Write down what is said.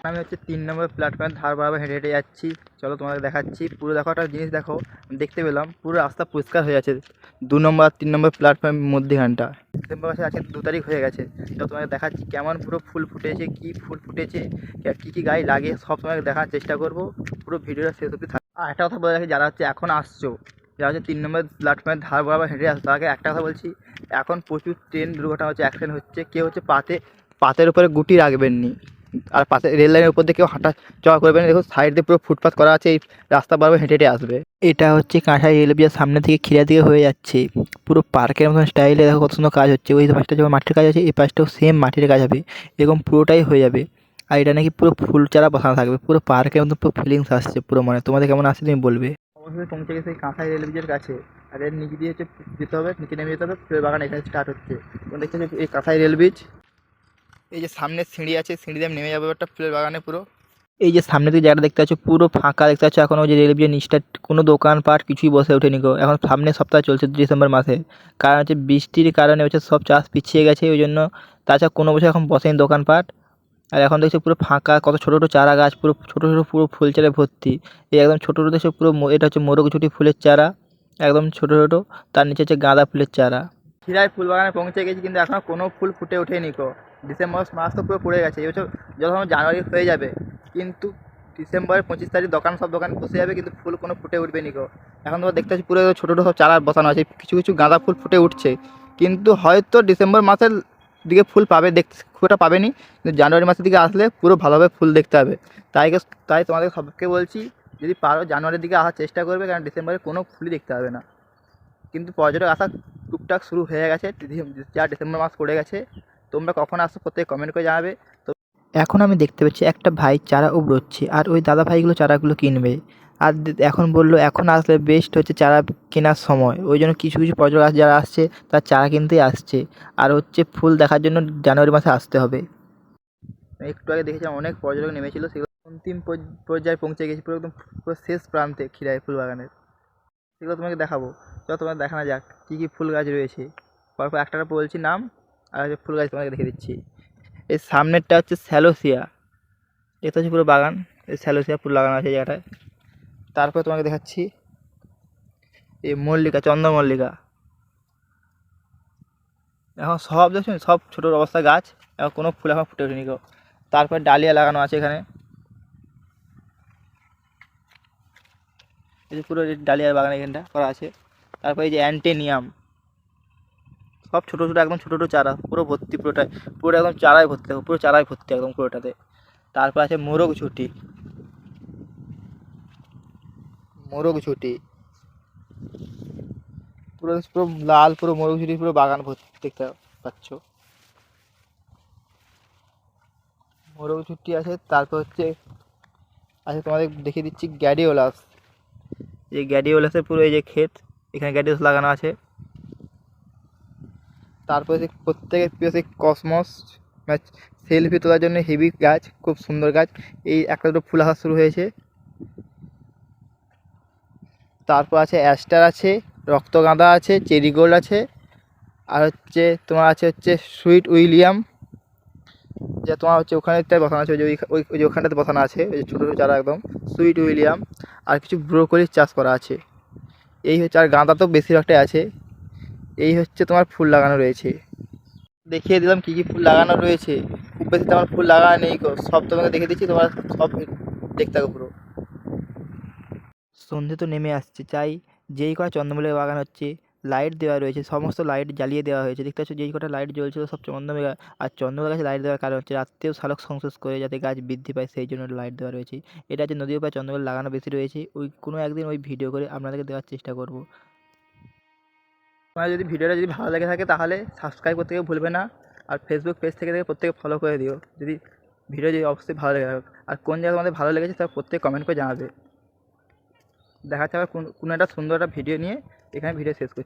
আমি হচ্ছে 3 নম্বর প্ল্যাটফর্মের ধার বরাবর হেঁটে হেঁটে যাচ্ছি। চলো তোমাদের দেখাচ্ছি। পুরো দেখো, একটা জিনিস দেখো, দেখতে পেলাম পুরো রাস্তা পরিষ্কার হয়ে আছে 2 নম্বর আর 3 নম্বর প্ল্যাটফর্মের মধ্যেখানটা। ডিসেম্বর মাসে আজকে 2 তারিখ হয়ে গেছে। চলো তোমাদের দেখাচ্ছি কেমন পুরো ফুল ফুটেছে, কী ফুল ফুটেছে, কী কী গাছ লাগে, সব তোমাকে দেখার চেষ্টা করবো। পুরো ভিডিওটা শেষ অবধি থাক। আর একটা কথা বলে রাখি, যারা হচ্ছে এখন আসছো, যারা হচ্ছে 3 নম্বর প্ল্যাটফর্মের ধার বরাবর হেঁটে আসছো, তাকে একটা কথা বলছি, এখন প্রচুর ট্রেন দুর্ঘটনা হচ্ছে, অ্যাক্সিডেন্ট হচ্ছে। কেউ হচ্ছে পাতের উপরে গুটি রাখবেন নি, আর পাশে রেল লাইনের উপর দিয়ে কেউ হাঁটা চলা করবেন। দেখো সাইড দিয়ে পুরো ফুটপাথ করা আছে, এই রাস্তা বরাবর হেঁটে হেঁটে আসবে। এটা হচ্ছে কাঁসাই রেল ব্রিজের সামনে থেকে খিড়া দিকে হয়ে যাচ্ছে, পুরো পার্কের মতন স্টাইলে। দেখো কত সুন্দর কাজ হচ্ছে। ওই পাশটা যেমন মাটির কাজ আছে, এই পাশটাও সেম মাটির কাজ হবে, এরকম পুরোটাই হয়ে যাবে। আর এটা নাকি পুরো ফুল চারা বসানো থাকবে, পুরো পার্কের মতো পুরো ফিলিংস আসছে পুরো মনে। তোমাদের কেমন আসছে তুমি বলবে। অবশ্যই পৌঁছে গেছে এই কাঁসাই রেল ব্রিজের কাছে। আর এর নিচে দিয়ে হচ্ছে যেতে হবে, নিচে নেমে যেতে হবে, ফুলের বাগান এখানে স্টার্ট হচ্ছে। তোমরা দেখছো এই কাঁসাই রেল ব্রিজ। এই যে সামনে সিঁড়ি আছে, সিঁড়ি দিয়ে নেমে যাবে একটা ফুলের বাগানে পুরো। এই যে সামনে দিকে জায়গাটা দেখতে পাচ্ছ পুরো ফাঁকা দেখতে পাচ্ছ। এখন ওই যে রেল ব্রিজের নিচটা কোনো দোকানপাট কিছুই বসে ওঠেনি গো। এখন সামনের সপ্তাহ চলছে ডিসেম্বর মাসে, কারণ হচ্ছে বৃষ্টির কারণে হচ্ছে সব চাষ পিছিয়ে গেছে, ওই জন্য। তাছাড়া কোনো বছর এখন বসেনি দোকানপাট। আর এখন দেখছি পুরো ফাঁকা, কত ছোটো ছোটো চারা গাছ, পুরো ছোটো ছোটো পুরো ফুল চারায় ভর্তি। এই একদম ছোটো ছোটো দেখছো পুরো, এটা হচ্ছে মোরগঝুটি ফুলের চারা, একদম ছোটো ছোটো। তার নিচে হচ্ছে গাঁদা ফুলের চারা। খিরায় ফুল বাগানে পৌঁছে গেছি, কিন্তু এখনও কোনো ফুল ফুটে ওঠেনি গো। ডিসেম্বর মাস তো পুরো পড়ে গেছে। এবছর যখন জানুয়ারি হয়ে যাবে, কিন্তু ডিসেম্বরের 25 তারিখ সব দোকান বসে যাবে, কিন্তু ফুল কোনো ফুটে উঠবে নি গো। এখন তোমার দেখতে পাচ্ছি পুরো ছোটো ছোটো সব চারা বসানো আছে, কিছু কিছু গাঁদা ফুল ফুটে উঠছে, কিন্তু হয়তো ডিসেম্বর মাসের দিকে ফুল পাবে, দেখতে খুব একটা পাবে নি, কিন্তু জানুয়ারি মাসের দিকে আসলে পুরো ভালোভাবে ফুল দেখতে হবে। তাই তোমাদের সবকে বলছি, যদি পারো জানুয়ারির দিকে আসার চেষ্টা করবে, কারণ ডিসেম্বরে কোনো ফুলই দেখতে হবে না। কিন্তু পর্যটক আসা টুকটাক শুরু হয়ে গেছে, যা ডিসেম্বর মাস পড়ে গেছে। তোমরা কখন আসছো প্রত্যেকে কমেন্ট করে জানাবে। তো এখন আমি দেখতে পাচ্ছি একটা ভাই চারা উপড়োচ্ছে, আর ওই দাদা ভাইগুলো চারাগুলো কিনবে। আর এখন বললো এখন আসলে বেস্ট হচ্ছে চারা কেনার সময়, ওই জন্য কিছু কিছু পর্যটক যারা আসছে তার চারা কিনতেই আসছে। আর হচ্ছে ফুল দেখার জন্য জানুয়ারি মাসে আসতে হবে। একটু আগে দেখেছিলাম অনেক পর্যটক নেমেছিল, সেগুলো অন্তিম পর্যায়ে পৌঁছে গেছি, পুরো একদম পুরো শেষ প্রান্তে খিরায় ফুল বাগানের। সেগুলো তোমাকে দেখাবো। চলো তোমাকে দেখানো যাক কী কী ফুল গাছ রয়েছে। পরপর একটা বলছি নাম, আর ফুল গাছ তোমাকে দেখে দিচ্ছি। এই সামনেরটা হচ্ছে স্যালোসিয়া, এটা হচ্ছে পুরো বাগান, এই স্যালোসিয়া ফুল লাগানো আছে জায়গাটায়। তারপর তোমাকে দেখাচ্ছি এই মল্লিকা, চন্দ্রমল্লিকা। এখন সব দেখছেন, সব ছোটোর অবস্থা গাছ, এখন কোনো ফুল এখন ফুটে ওঠেনি কেউ। তারপর ডালিয়া লাগানো আছে এখানে, এই যে পুরো ডালিয়ার বাগান এখানটা করা আছে। তারপর এই যে অ্যান্টেনিয়াম, সব ছোটো ছোটো একদম ছোটো ছোটো চারা, পুরো ভর্তি, পুরোটা একদম চারায় ভর্তি, দেখো পুরো চারায় ভর্তি একদম পুরোটাতে। তারপর আছে মোরগঝুটি, পুরো পুরো লাল, পুরো মোরগঝুটি, পুরো বাগান ভর্তি দেখতে পাচ্ছ, মোরগঝুটি আছে। তারপর হচ্ছে তোমাদের দেখিয়ে দিচ্ছি গ্যাডিওলাস, এই গ্যাডিওলাসের পুরো এই যে ক্ষেত, এখানে গ্যাডিওলাস লাগানো আছে। তারপরে প্রত্যেকের প্রিয় সেই কসমস, সেলফি তোলার জন্য হেভি গাছ, খুব সুন্দর গাছ। এই একটা দুটো ফুল আসা শুরু হয়েছে। তারপর আছে অ্যাস্টার আছে, রক্তগাঁদা আছে, চেরিগোল্ড আছে, আর হচ্ছে তোমার হচ্ছে সুইট উইলিয়াম, যে তোমার হচ্ছে ওখানেটায় বসানো আছে, ওই যে ওখানটাতে বসানো আছে, ওই যে ছোটো ছোটো চারা একদম, সুইট উইলিয়াম। আর কিছু ব্রোকলির চাষ করা আছে। এই হচ্ছে, আর গাঁদা তো বেশিরভাগটাই আছে। এই হচ্ছে তোমার ফুল লাগানো রয়েছে। দেখিয়ে দিলাম কী কী ফুল লাগানো রয়েছে। খুব বেশি তো আমার ফুল লাগানো নেই গো, সব তোমাকে দেখে দিচ্ছি, তোমার সব দেখতে থাকো পুরো। সন্ধে তো নেমে আসছে, চাই যেই কটা চন্দ্রমল্লিকা বাগান হচ্ছে লাইট দেওয়া রয়েছে, সমস্ত লাইট জ্বালিয়ে দেওয়া হয়েছে। দেখতে পাচ্ছ যেই কটা লাইট জ্বলছিল সব চন্দ্রমল্লিকা। আর চন্দ্রমল্লিকা গাছে লাইট দেওয়ার কারণ হচ্ছে রাত্রেও শালক সংশ্লেষ করে যাতে গাছ বৃদ্ধি পায়, সেই জন্য লাইট দেওয়া রয়েছে। এটা হচ্ছে নদীর পাড়ে চন্দ্রমল্লিকা লাগানো বেশি রয়েছে, ওই কোনো একদিন ওই ভিডিও করে আপনাদেরকে দেওয়ার চেষ্টা করব। তোমার যদি ভিডিওটা যদি ভালো লেগে থাকে তাহলে সাবস্ক্রাইব করতে কেউ ভুলবে না। আর ফেসবুক পেজ থেকে প্রত্যেকে ফলো করে দিও, যদি ভিডিও যদি অবশ্যই ভালো লেগে থাকে। আর কোন জায়গায় তোমাদের ভালো লেগেছে তা প্রত্যেকে কমেন্ট করে জানাবে। দেখা যাচ্ছে আবার কোনো একটা সুন্দর একটা ভিডিও নিয়ে এখানে ভিডিও শেষ করছি।